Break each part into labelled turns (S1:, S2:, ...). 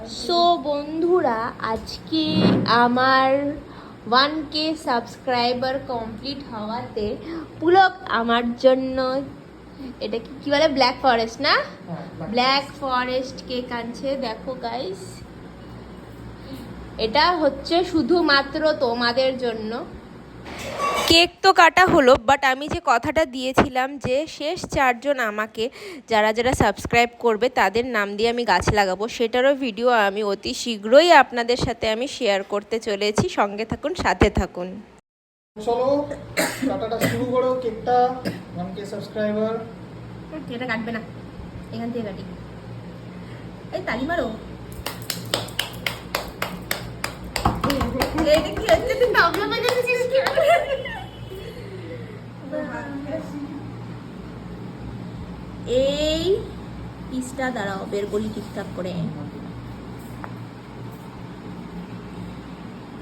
S1: So বন্ধুরা, আজকে আমার 1K সাবস্ক্রাইবার কমপ্লিট হওয়াতে পুলক আমার জন্য এটা কি বলে, ব্ল্যাক ফরেস্ট না, ব্ল্যাক ফরেস্ট কেক আনছে। দেখো গাইস, এটা হচ্ছে শুধুমাত্র তোমাদের জন্য। কেক তো কাটা হলো, বাট আমি যে কথাটা দিয়েছিলাম যে শেষ 4 জন আমাকে যারা যারা সাবস্ক্রাইব করবে তাদের নাম দিয়ে আমি গাছ লাগাবো, সেটারও ভিডিও আমি অতি শীঘ্রই আপনাদের সাথে আমি শেয়ার করতে চলেছি। সঙ্গে থাকুন, সাথে থাকুন।
S2: চলো কাটাটা শুরু করো কেকটা। 1K subscriber.
S1: এটা কাটবে না, এখান থেকে কাটি। এই তালি মারো। এটা কি হচ্ছে, তুই তাবলা বাজাচ্ছিস কি? এই পিসটা দাঁড়াও, বের করি ঠিকঠাক করে।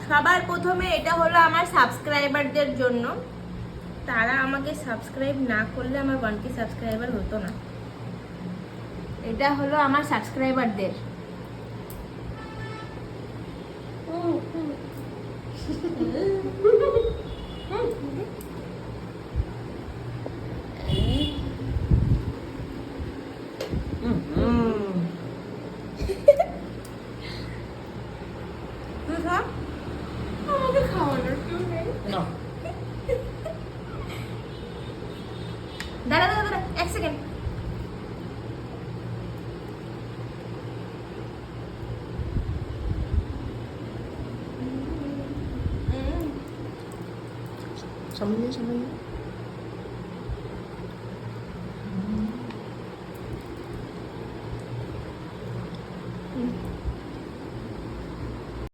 S1: সবার প্রথমে এটা হলো আমার সাবস্ক্রাইবারদের জন্য। তারা আমাকে সাবস্ক্রাইব না করলে আমার 1K সাবস্ক্রাইবার হতো না। এটা হলো আমার সাবস্ক্রাইবারদের। আমাকে খাওয়ানোর কেউ নেই। দাঁড়া দাঁড়া দাঁড়া, 1 সেকেন্ড।
S2: সামনে সামনে